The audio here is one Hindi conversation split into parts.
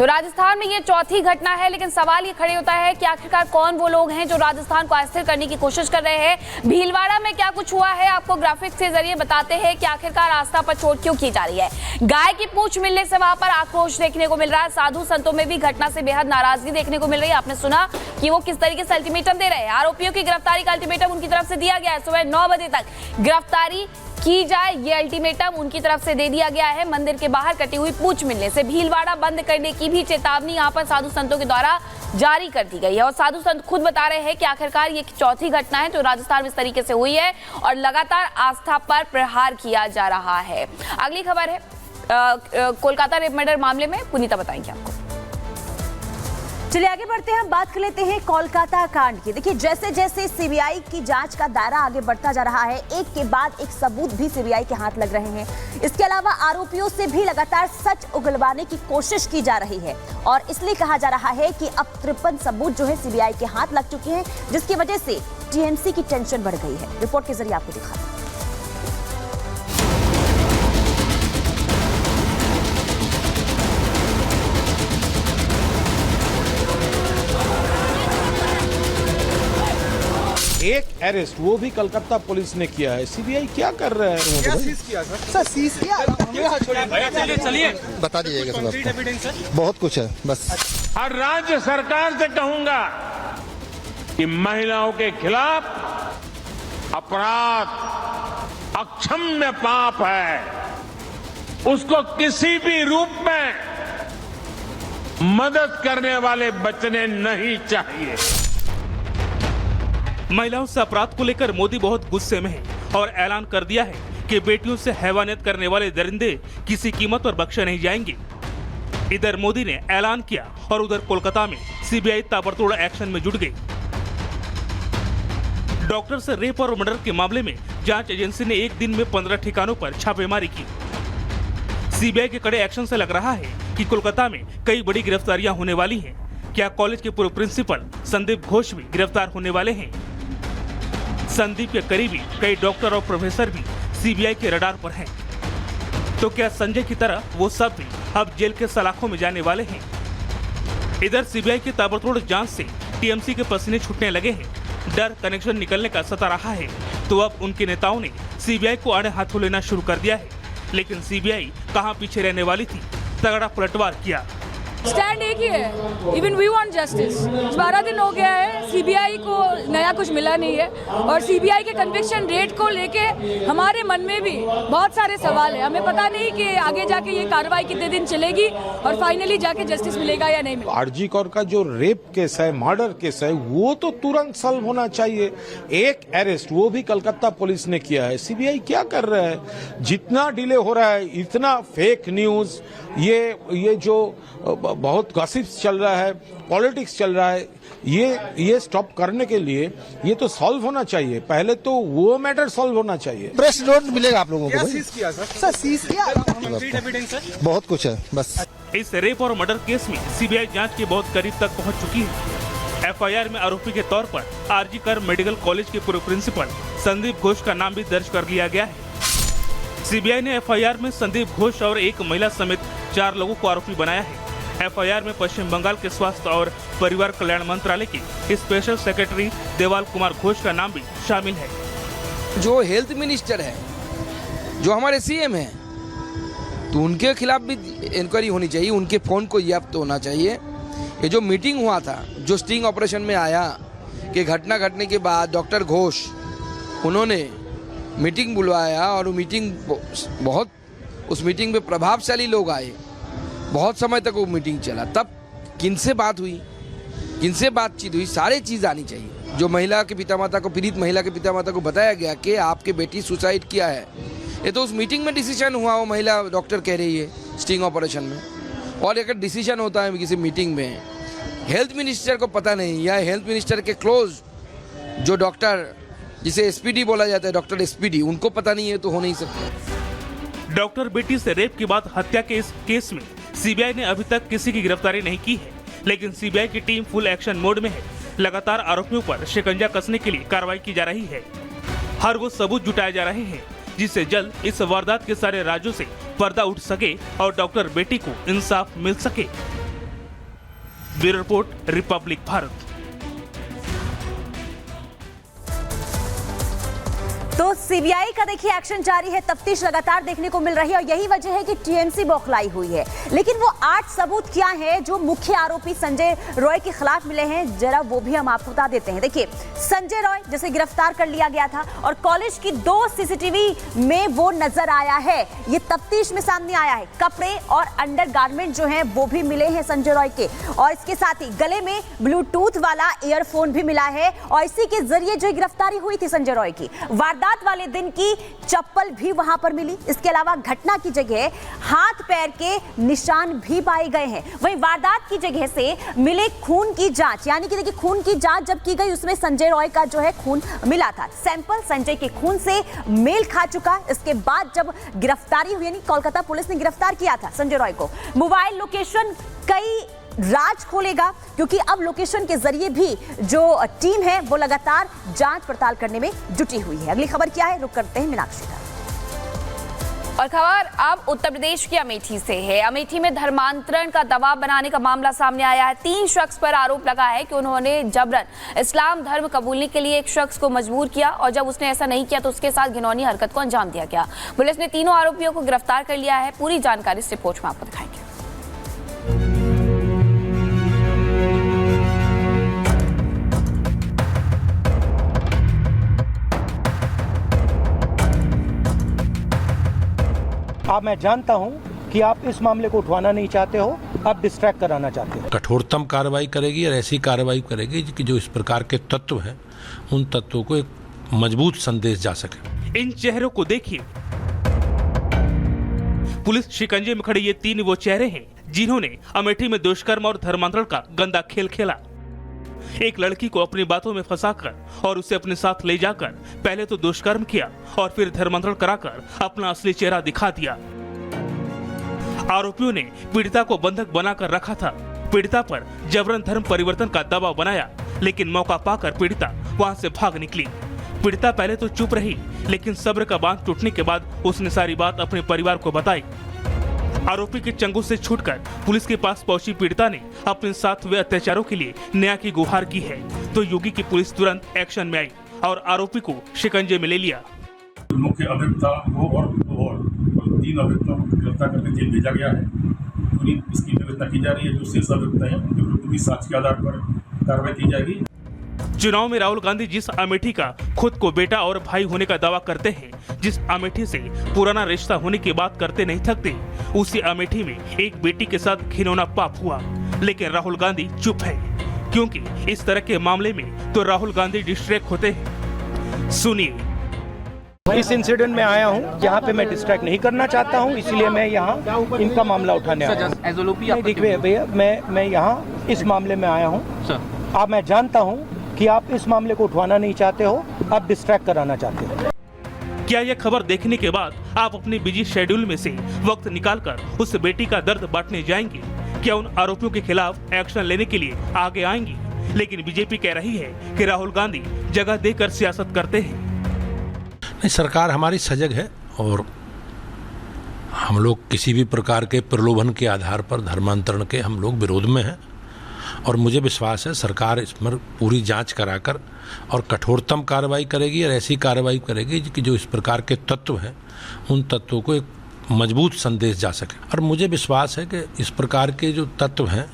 तो राजस्थान में ये चौथी घटना है, लेकिन सवाल ये खड़े होता है कि आखिरकार कौन वो लोग हैं जो राजस्थान को अस्थिर करने की कोशिश कर रहे हैं। भीलवाड़ा में क्या कुछ हुआ है, आपको ग्राफिक्स के जरिए बताते हैं कि आखिरकार आस्था पर चोट क्यों की जा रही है। गाय की पूंछ मिलने से वहां पर आक्रोश देखने को मिल रहा है। साधु संतों में भी घटना से बेहद नाराजगी देखने को मिल रही है। आपने सुना कि वो किस तरीके से अल्टीमेटम दे रहे हैं। आरोपियों की गिरफ्तारी का अल्टीमेटम उनकी तरफ से दिया गया है। सुबह 9 बजे तक गिरफ्तारी की जाए, ये अल्टीमेटम उनकी तरफ से दे दिया गया है। मंदिर के बाहर कटी हुई पूंछ मिलने से भीलवाड़ा बंद करने की भी चेतावनी यहां पर साधु संतों के द्वारा जारी कर दी गई है। और साधु संत खुद बता रहे हैं कि आखिरकार ये चौथी घटना है जो राजस्थान में इस तरीके से हुई है और लगातार आस्था पर प्रहार किया जा रहा है। अगली खबर है कोलकाता रेप मर्डर मामले में, पुनीता बताएंगे आपको। चलिए आगे बढ़ते हैं, हम बात कर लेते हैं कोलकाता कांड की। देखिए जैसे जैसे सीबीआई की जांच का दायरा आगे बढ़ता जा रहा है, एक के बाद एक सबूत भी सीबीआई के हाथ लग रहे हैं। इसके अलावा आरोपियों से भी लगातार सच उगलवाने की कोशिश की जा रही है और इसलिए कहा जा रहा है कि अब 53 सबूत जो है सीबीआई के हाथ लग चुके हैं, जिसकी वजह से टीएमसी की टेंशन बढ़ गई है। रिपोर्ट के जरिए आपको दिखा दें। एक अरेस्ट वो भी कलकत्ता पुलिस ने किया है। सीबीआई क्या कर रहा है? क्या सीज किया सर? सीज किया। चलिए बता दीजिएगा सर। बहुत कुछ है बस। हर राज्य सरकार से कहूंगा कि महिलाओं के खिलाफ अपराध अक्षम्य पाप है, उसको किसी भी रूप में मदद करने वाले बचने नहीं चाहिए। महिलाओं से अपराध को लेकर मोदी बहुत गुस्से में है और ऐलान कर दिया है कि बेटियों से हैवानियत करने वाले दरिंदे किसी कीमत पर बख्शे नहीं जाएंगे। इधर मोदी ने ऐलान किया और उधर कोलकाता में सीबीआई ताबड़तोड़ एक्शन में जुट गई। डॉक्टर से रेप और मर्डर के मामले में जांच एजेंसी ने एक दिन में 15 ठिकानों पर छापेमारी की। सीबीआई के कड़े एक्शन से लग रहा है कि कोलकाता में कई बड़ी गिरफ्तारियां होने वाली हैं। क्या कॉलेज के पूर्व प्रिंसिपल संदीप घोष भी गिरफ्तार होने वाले हैं? संदीप के करीबी कई डॉक्टर और प्रोफेसर भी सीबीआई के रडार पर हैं। तो क्या संजय की तरह वो सब भी अब जेल के सलाखों में जाने वाले हैं? इधर सीबीआई की ताबड़तोड़ जांच से टीएमसी के पसीने छूटने लगे हैं। डर कनेक्शन निकलने का सता रहा है, तो अब उनके नेताओं ने सीबीआई को आड़े हाथों लेना शुरू कर दिया है। लेकिन सीबीआई कहां पीछे रहने वाली थी, तगड़ा पलटवार किया। स्टैंड एक ही है, इवन वी वांट जस्टिस। 12 दिन हो गया है, सीबीआई को नया कुछ मिला नहीं है और सीबीआई के कन्विक्शन रेट को लेके हमारे मन में भी बहुत सारे सवाल है। हमें पता नहीं कि आगे जाके ये कार्रवाई कितने दिन चलेगी और फाइनली जाके जस्टिस मिलेगा या नहीं मिलेगा। आरजी कौर का जो रेप केस है, मर्डर केस है, वो तो तुरंत सॉल्व होना चाहिए। एक अरेस्ट वो भी कलकत्ता पुलिस ने किया है। सीबीआई क्या कर रहा है? जितना डिले हो रहा है, इतना फेक न्यूज, ये जो बहुत गॉसिप्स चल रहा है, पॉलिटिक्स चल रहा है, ये स्टॉप करने के लिए ये तो सॉल्व होना चाहिए। पहले तो वो मैटर सॉल्व होना चाहिए। प्रेस नोट मिलेगा आप लोगों को। क्या सीज किया सर? सीज किया। बहुत कुछ है बस। इस रेप और मर्डर केस में सीबीआई जांच के बहुत करीब तक पहुंच चुकी है। एफआईआर में आरोपी के तौर पर आरजी कर मेडिकल कॉलेज के पूर्व प्रिंसिपल संदीप घोष का नाम भी दर्ज कर लिया गया है। सीबीआई ने एफआईआर में संदीप घोष और एक महिला समेत 4 लोगों को आरोपी बनाया है। एफआईआर में पश्चिम बंगाल के स्वास्थ्य और परिवार कल्याण मंत्रालय के स्पेशल सेक्रेटरी देवाल कुमार घोष का नाम भी शामिल है। जो हेल्थ मिनिस्टर है, जो हमारे सीएम हैं, तो उनके खिलाफ भी इंक्वायरी होनी चाहिए, उनके फोन को जब्त होना चाहिए। ये जो मीटिंग हुआ था, जो स्टिंग ऑपरेशन में आया कि घटना घटने के बाद डॉक्टर घोष उन्होंने मीटिंग बुलवाया और वो मीटिंग बहुत, उस मीटिंग में प्रभावशाली लोग आए, बहुत समय तक वो मीटिंग चला। तब किनसे बात हुई, किनसे बातचीत हुई, सारी चीज़ आनी चाहिए। जो महिला के पिता माता को, पीड़ित महिला के पिता माता को बताया गया कि आपके बेटी सुसाइड किया है, ये तो उस मीटिंग में डिसीजन हुआ। वो महिला डॉक्टर कह रही है स्टिंग ऑपरेशन में, और अगर डिसीजन होता है किसी मीटिंग में, हेल्थ मिनिस्टर को पता नहीं, या हेल्थ मिनिस्टर के क्लोज जो डॉक्टर, जिसे एसपीडी बोला जाता है, डॉक्टर एसपीडी, उनको पता नहीं है, तो हो नहीं सकता। डॉक्टर बेटी से रेप के बाद हत्या के इस केस में सीबीआई ने अभी तक किसी की गिरफ्तारी नहीं की है, लेकिन सीबीआई की टीम फुल एक्शन मोड में है। लगातार आरोपियों पर शिकंजा कसने के लिए कार्रवाई की जा रही है। हर वो सबूत जुटाए जा रहे हैं जिससे जल्द इस वारदात के सारे राज्यों से पर्दा उठ सके और डॉक्टर बेटी को इंसाफ मिल सके। Bureau report, Republic Bharat. तो सीबीआई का देखिए एक्शन जारी है, तफ्तीश लगातार देखने को मिल रही है और यही वजह है कि टीएमसी बौखलाई हुई है। लेकिन वो 8 सबूत क्या है जो मुख्य आरोपी संजय रॉय के खिलाफ मिले हैं, जरा वो भी हम आपको बता देते हैं। देखिए, संजय रॉय जिसे गिरफ्तार कर लिया गया था और कॉलेज की 2 सीसीटीवी में वो नजर आया है, ये तफ्तीश में सामने आया है। कपड़े और अंडरगारमेंट जो हैं वो भी मिले हैं संजय रॉय के, और इसके साथ ही गले में ब्लूटूथ वाला ईयरफोन भी मिला है और इसी के जरिए जो गिरफ्तारी हुई थी संजय रॉय की, वारदात वाले दिन की चप्पल भी वहां पर मिली। इसके अलावा घटना की जगह हाथ पैर के निशान भी पाए गए हैं। वहीं वारदात की जगह से मिले खून की जांच, यानी कि देखिए खून की जांच जब की गई उसमें संजय रॉय का जो है खून मिला था, सैंपल संजय के खून से मेल खा चुका। इसके बाद जब गिरफ्तारी हुई, यानी कोलकाता पुलिस ने गिरफ्तार किया था संजय रॉय को, मोबाइल लोकेशन कई राज खोलेगा, क्योंकि अब लोकेशन के जरिए भी जो टीम है वो लगातार जांच पड़ताल करने में जुटी हुई है। अगली खबर क्या है, रुक करते हैं मीनाक्षी का। और खबर अब उत्तर प्रदेश की अमेठी से है। अमेठी में धर्मांतरण का दबाव बनाने का मामला सामने आया है। 3 शख्स पर आरोप लगा है कि उन्होंने जबरन इस्लाम धर्म कबूलने के लिए एक शख्स को मजबूर किया और जब उसने ऐसा नहीं किया तो उसके साथ घिनौनी हरकत को अंजाम दिया गया। पुलिस ने तीनों आरोपियों को गिरफ्तार कर लिया है। पूरी जानकारी इस रिपोर्ट में आपको दिखाएंगे। अब मैं जानता हूं कि आप इस मामले को उठवाना नहीं चाहते हो, आप डिस्ट्रैक्ट कराना चाहते हो। कठोरतम कार्रवाई करेगी और ऐसी कार्रवाई करेगी कि जो इस प्रकार के तत्व हैं उन तत्वों को एक मजबूत संदेश जा सके। इन चेहरों को देखिए, पुलिस शिकंजे में खड़े ये 3 वो चेहरे हैं जिन्होंने अमेठी में दुष्कर्म और धर्मांतरण का गंदा खेल खेला। एक लड़की को अपनी बातों में फंसाकर और उसे अपने साथ ले जाकर पहले तो दुष्कर्म किया और फिर धर्मांतरण कराकर अपना असली चेहरा दिखा दिया। आरोपियों ने पीड़िता को बंधक बनाकर रखा था, पीड़िता पर जबरन धर्म परिवर्तन का दबाव बनाया, लेकिन मौका पाकर पीड़िता वहां से भाग निकली। पीड़िता पहले तो चुप रही, लेकिन सब्र का बांध टूटने के बाद उसने सारी बात अपने परिवार को बताई। आरोपी के चंगुल से छूटकर पुलिस के पास पहुंची पीड़िता ने अपने साथ हुए अत्याचारों के लिए न्याय की गुहार की है, तो योगी की पुलिस तुरंत एक्शन में आई और आरोपी को शिकंजे में ले लिया। मुख्य अभियुक्ता को और 3 अभियुक्तों को गिरफ्तार करके जेल भेजा गया है। पूरी इसकी व्यवस्था की जा रही है। जो शेष अभियुक्त हैं उनके विरुद्ध भी साक्ष्य के आधार पर कार्रवाई की जाएगी। चुनाव में राहुल गांधी जिस अमेठी का खुद को बेटा और भाई होने का दावा करते हैं, जिस अमेठी से पुराना रिश्ता होने की बात करते नहीं थकते, उसी अमेठी में एक बेटी के साथ घिनौना पाप हुआ। लेकिन राहुल गांधी चुप है, क्योंकि इस तरह के मामले में तो राहुल गांधी डिस्ट्रैक्ट होते हैं। सुनिए। इस इंसिडेंट में आया हूं, यहाँ पे मैं डिस्ट्रैक्ट नहीं करना चाहता हूं, इसलिए मैं यहाँ इनका मामला उठाने आया हूँ। देखिए भैया, मैं यहाँ इस मामले में आया हूँ। अब मैं जानता हूँ कि आप इस मामले को उठवाना नहीं चाहते हो, आप डिस्ट्रैक्ट कराना चाहते हो। क्या यह खबर देखने के बाद आप अपने बिजी शेड्यूल में से वक्त निकालकर उस बेटी का दर्द बांटने जाएंगे? क्या उन आरोपियों के खिलाफ एक्शन लेने के लिए आगे आएंगे? लेकिन बीजेपी कह रही है कि राहुल गांधी जगह देकर सियासत करते हैं। नहीं, सरकार हमारी सजग है और हम लोग किसी भी प्रकार के प्रलोभन के आधार पर धर्मांतरण के हम लोग विरोध में हैं और मुझे विश्वास है सरकार इस पर पूरी जांच कराकर और कठोरतम कार्रवाई करेगी और ऐसी कार्रवाई करेगी कि जो इस प्रकार के तत्व हैं उन तत्वों को एक मजबूत संदेश जा सके। और मुझे विश्वास है कि इस प्रकार के जो तत्व हैं,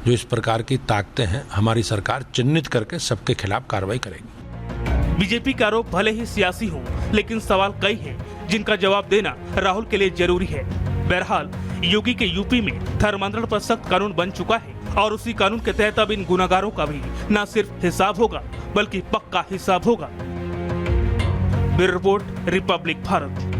जो इस प्रकार की ताकतें हैं, हमारी सरकार चिन्हित करके सबके खिलाफ कार्रवाई करेगी। बीजेपी का आरोप भले ही सियासी हो, लेकिन सवाल कई हैं जिनका जवाब देना राहुल के लिए जरूरी है। बहरहाल योगी के यूपी में धर्मांतरण पर सख्त कानून बन चुका है और उसी कानून के तहत अब इन गुनाहगारों का भी न सिर्फ हिसाब होगा बल्कि पक्का हिसाब होगा। Bureau report, Republic Bharat.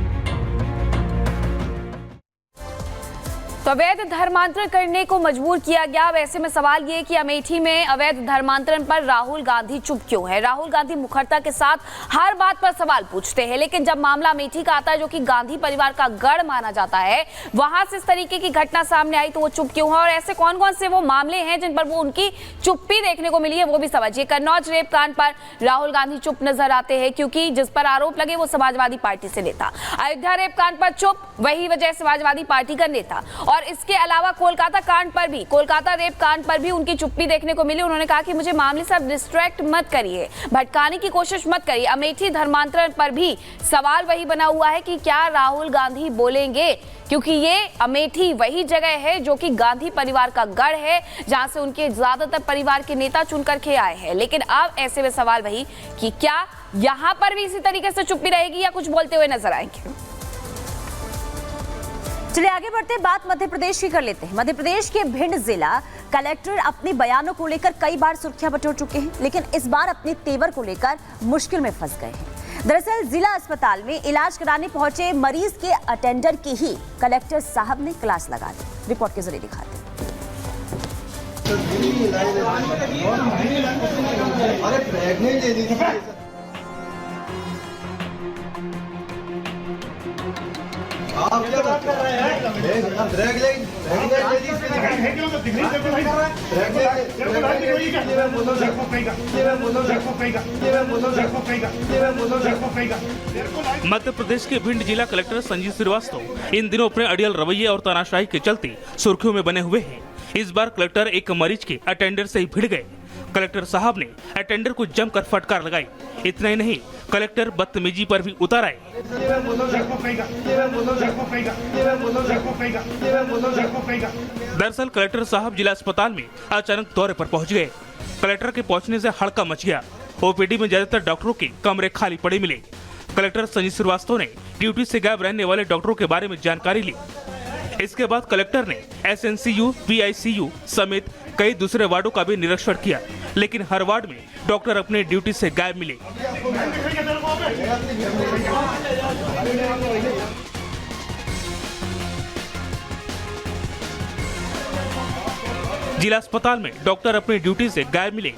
तो अवैध धर्मांतरण करने को मजबूर किया गया। अब ऐसे में सवाल ये कि अमेठी में अवैध धर्मांतरण पर राहुल गांधी चुप क्यों है? राहुल गांधी मुखरता के साथ हर बात पर सवाल पूछते हैं, लेकिन जब मामला अमेठी का आता है जो कि गांधी परिवार का गढ़ माना जाता है, वहां से इस तरीके की घटना सामने आई तो वो चुप क्यों है? और ऐसे कौन कौन से वो मामले हैं जिन पर वो उनकी चुप्पी देखने को मिली है, वो भी समझिए। कन्नौज रेप कांड पर राहुल गांधी चुप नजर आते हैं क्योंकि जिस पर आरोप लगे वो समाजवादी पार्टी से नेता। अयोध्या रेप कांड पर चुप, वही वजह समाजवादी पार्टी का नेता। और इसके अलावा कोलकाता कांड पर भी, कोलकाता रेप कांड पर भी उनकी चुप्पी देखने को मिली। उन्होंने कहा कि मुझे मामले से अब डिस्ट्रैक्ट मत करिए, भटकाने की कोशिश मत करिए। अमेठी धर्मांतरण पर भी सवाल वही बना हुआ है कि क्या राहुल गांधी बोलेंगे, क्योंकि ये अमेठी वही जगह है जो कि गांधी परिवार का गढ़ है, जहां से उनके ज्यादातर परिवार के नेता चुनकर के आए हैं। लेकिन अब ऐसे में सवाल वही कि क्या यहां पर भी इसी तरीके से चुप्पी रहेगी या कुछ बोलते हुए नजर आएंगे। चलिए आगे बढ़ते हैं, बात मध्य प्रदेश की कर लेते हैं। मध्य प्रदेश के भिंड जिला कलेक्टर अपने बयानों को लेकर कई बार सुर्खियां बटोर चुके हैं, लेकिन इस बार अपने तेवर को लेकर मुश्किल में फंस गए हैं। दरअसल जिला अस्पताल में इलाज कराने पहुंचे मरीज के अटेंडर की ही कलेक्टर साहब ने क्लास लगा दी। रिपोर्ट के जरिए दिखाते हैं। आप क्या बात कर रहे हैं? मध्य प्रदेश के भिंड जिला कलेक्टर संजीव श्रीवास्तव इन दिनों अपने अड़ियल रवैये और तानाशाही के चलते सुर्खियों में बने हुए हैं। इस बार कलेक्टर एक मरीज के अटेंडर से ही भिड़ गए। कलेक्टर साहब ने अटेंडर को जमकर फटकार लगाई। इतना ही नहीं, कलेक्टर बदतमीजी पर भी उतर आए। दरअसल कलेक्टर साहब जिला अस्पताल में अचानक दौरे पर पहुंच गए। कलेक्टर के पहुंचने से हड़का मच गया। ओपीडी में ज्यादातर डॉक्टरों के कमरे खाली पड़े मिले। कलेक्टर संजीव श्रीवास्तव ने ड्यूटी से गायब रहने वाले डॉक्टरों के बारे में जानकारी ली। इसके बाद कलेक्टर ने एसएनसीयू, पीआईसीयू समेत कई दूसरे वार्डों का भी निरीक्षण किया, लेकिन हर वार्ड में डॉक्टर अपने ड्यूटी से गायब मिले। जिला अस्पताल में डॉक्टर अपनी ड्यूटी से गायब मिले।